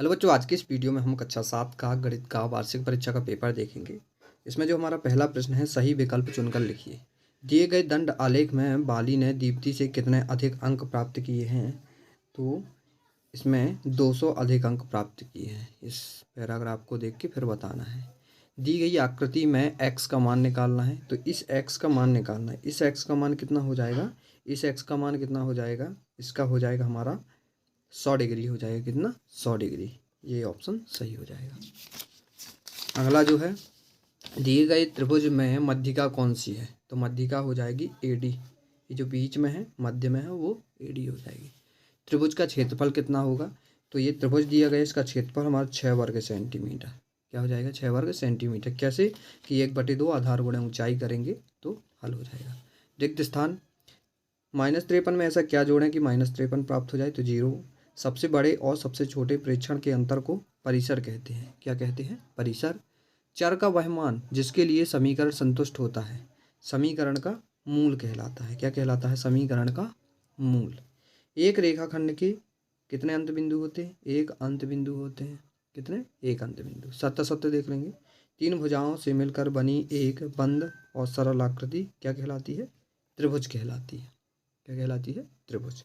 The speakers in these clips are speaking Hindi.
हेलो बच्चों, आज की इस वीडियो में हम कक्षा 7 का गणित का वार्षिक परीक्षा का पेपर देखेंगे। इसमें जो हमारा पहला प्रश्न है, सही विकल्प चुनकर लिखिए। दिए गए दंड आलेख में बाली ने दीप्ति से कितने अधिक अंक प्राप्त किए हैं? तो इसमें 200 अधिक अंक प्राप्त किए हैं। इस पैराग्राफ को देख के फिर बताना है। दी गई आकृति में x का मान निकालना है, तो इस x का मान निकालना है। इस x का मान कितना हो जाएगा? इस x का मान कितना हो जाएगा? इसका हो जाएगा हमारा 100 डिग्री हो जाएगा। कितना? 100 डिग्री। ये ऑप्शन सही हो जाएगा। अगला जो है, दिए गए त्रिभुज में मध्यिका कौन सी है? तो मध्यिका हो जाएगी AD। ये जो बीच में है, मध्य में है, वो AD हो जाएगी। त्रिभुज का क्षेत्रफल कितना होगा? तो ये त्रिभुज दिया गया, इसका क्षेत्रफल हमारा 6 वर्ग सेंटीमीटर। क्या हो जाएगा? 6 वर्ग सेंटीमीटर। कैसे कि 1/2 आधार गुणा ऊंचाई करेंगे तो हल हो जाएगा। रिक्त स्थान -53 में ऐसा क्या जोड़ें कि -53 प्राप्त हो जाए? तो 0। सबसे बड़े और सबसे छोटे प्रेक्षण के अंतर को परिसर कहते हैं। क्या कहते हैं? परिसर। चर का वह मान जिसके लिए समीकरण संतुष्ट होता है, समीकरण का मूल कहलाता है। क्या कहलाता है? समीकरण का मूल। एक रेखाखंड के कितने अंत बिंदु होते हैं? एक अंत बिंदु होते हैं। कितने? एक अंत बिंदु। सत्य सत्य देख लेंगे। 3 भुजाओं से मिलकर बनी एक बंद और सरल आकृति क्या कहलाती है? त्रिभुज कहलाती है। क्या कहलाती है? त्रिभुज।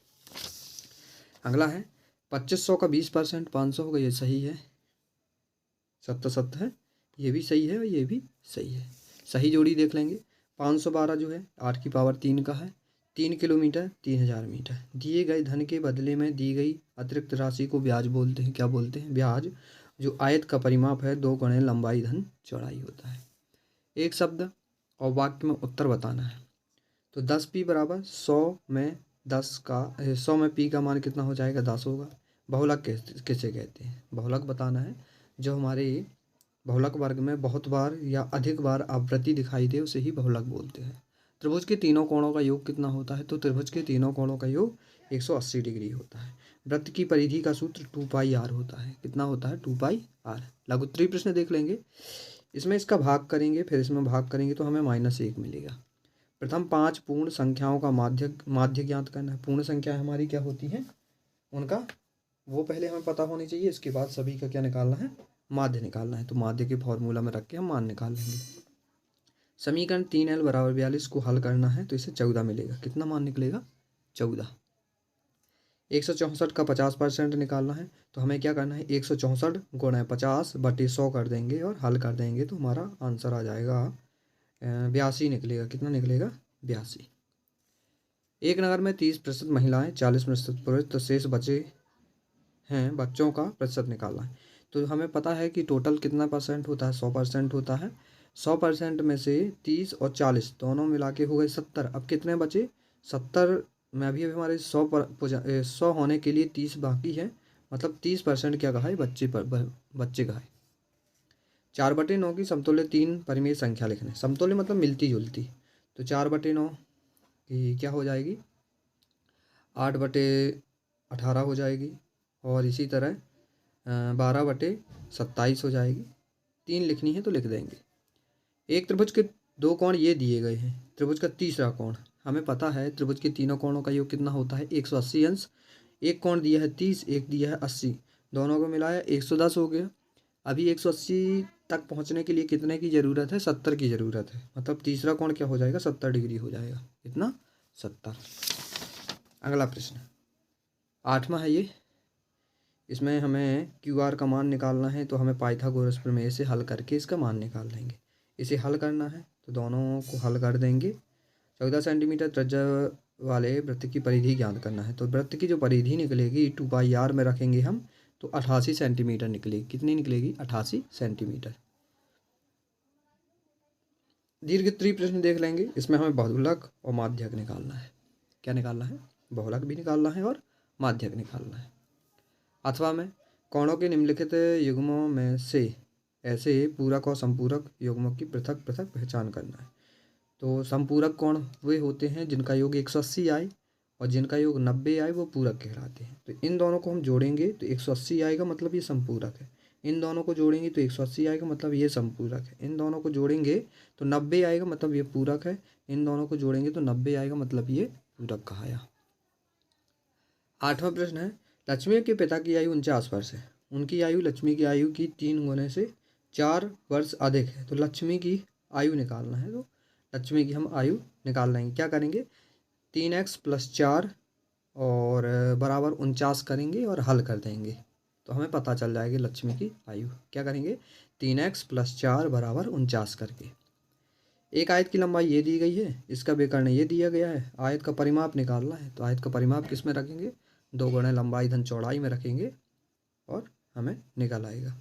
अगला है 2500 का 20% 500 होगा। ये सही है, सत्य सत्य है। ये भी सही है और ये भी सही है। सही जोड़ी देख लेंगे। 512 जो है 8 की पावर 3 का है। 3 किलोमीटर 3000 मीटर। दिए गए धन के बदले में दी गई अतिरिक्त राशि को ब्याज बोलते हैं। क्या बोलते हैं? ब्याज। जो आयत का परिमाप है 2 गुणे लंबाई धन चौड़ाई होता है। एक शब्द और वाक्य में उत्तर बताना है। तो 10p बराबर 100 में 10 का 100 में p का मान कितना हो जाएगा? 10 होगा। बहुलक किसे कहते हैं? बहुलक बताना है। जो हमारे बहुलक वर्ग में बहुत बार या अधिक बार आवृत्ति दिखाई दे उसे ही बहुलक बोलते हैं। त्रिभुज के तीनों कोणों का योग कितना होता है? तो त्रिभुज के तीनों कोणों का योग 180 डिग्री होता है। वृत्त की परिधि का सूत्र 2πr होता है। कितना होता है? 2πr। लघुत्तरीय प्रश्न देख लेंगे। इसमें इसका भाग करेंगे, फिर इसमें भाग करेंगे तो हमें -1 मिलेगा। प्रथम 5 पूर्ण संख्याओं का माध्य ज्ञात करना है। पूर्ण संख्या हमारी क्या होती है? उनका वो पहले हमें पता होनी चाहिए। इसके बाद सभी का क्या निकालना है? माध्य निकालना है। तो माध्य के फॉर्मूला में रख के हम मान निकाल लेंगे। समीकरण 3l बराबर 42 को हल करना है तो इसे 14 मिलेगा। कितना मान निकलेगा? 14। 164 का 50% निकालना है तो हमें क्या करना है? 164 गुणा 50/100 कर देंगे और हल कर देंगे तो हमारा आंसर आ जाएगा 82 निकलेगा। कितना निकलेगा? 82। एक नगर में 30% महिलाएं, 40% पुरुष, तो शेष बचे हैं बच्चों का प्रतिशत निकालना है। तो हमें पता है कि टोटल कितना परसेंट होता है? 100% होता है। 100% में से 30 और 40 दोनों मिला के हो गए 70। अब कितने बचे? 70 में अभी हमारे 100 होने के लिए 30 बाकी है। मतलब 30% क्या कहा है? बच्चे का है। 4/9 की समतुल्य 3 परिमेय संख्या लिखना है। समतुल्य मतलब मिलती जुलती। तो 4/9 की क्या हो जाएगी? 8/18 हो जाएगी। और इसी तरह 12/27 हो जाएगी। 3 लिखनी है तो लिख देंगे। एक त्रिभुज के 2 कोण ये दिए गए हैं। त्रिभुज का तीसरा कोण हमें पता है। त्रिभुज के तीनों कोणों का योग कितना होता है? 180 अंश। एक कोण दिया है 30, एक दिया है 80, दोनों को मिलाया 110 हो गया। अभी 180 तक पहुंचने के लिए कितने की ज़रूरत है? 70 की ज़रूरत है। मतलब तीसरा कोण क्या हो जाएगा? 70 डिग्री हो जाएगा। कितना? 70। अगला प्रश्न 8वां है ये। इसमें हमें QR का मान निकालना है तो हमें पाइथागोरस प्रमेय से हल करके इसका मान निकाल लेंगे। इसे हल करना है तो दोनों को हल कर देंगे। 14 सेंटीमीटर त्रिज्या वाले वृत्त की परिधि ज्ञात करना है। तो वृत्त की जो परिधि निकलेगी 2πr में रखेंगे हम तो 88 सेंटीमीटर निकलेगी। कितनी निकलेगी? 88 सेंटीमीटर। दीर्घत्रीय प्रश्न देख लेंगे। इसमें हमें बहुलक और माध्यक निकालना है। क्या निकालना है? बहुलक भी निकालना है और माध्यक निकालना है। अथवा में कोणों के निम्नलिखित युग्मों में से ऐसे पूरक और संपूरक युग्मों की पृथक पृथक पहचान करना है। तो संपूरक कोण वे होते हैं जिनका योग 180 आए और जिनका योग 90 आए, वो पूरक कहलाते हैं। तो इन दोनों को हम जोड़ेंगे तो 180 आएगा, मतलब ये संपूरक है। इन दोनों को जोड़ेंगे तो 180 आएगा, मतलब ये संपूरक है। इन दोनों को जोड़ेंगे तो 90 आएगा, मतलब ये पूरक है। इन दोनों को जोड़ेंगे तो 90 आएगा, मतलब ये पूरक कहाया। 8वां प्रश्न है, लक्ष्मी के पिता की आयु 49 वर्ष है उनकी आयु लक्ष्मी की आयु की 3 गुने से 4 वर्ष अधिक है। तो लक्ष्मी की आयु निकालना है, तो लक्ष्मी की हम आयु निकाल लेंगे। क्या करेंगे, 3x + 4 और बराबर 49 करेंगे और हल कर देंगे तो हमें पता चल जाएगी लक्ष्मी की आयु। क्या करेंगे, 3x + 4 बराबर 49 करके। एक आयत की लंबाई ये दी गई है, इसका विकर्ण ये दिया गया है, आयत का परिमाप निकालना है। तो आयत का परिमाप किस में रखेंगे, 2 गुणे लंबाई धन चौड़ाई में रखेंगे और हमें निकल आएगा।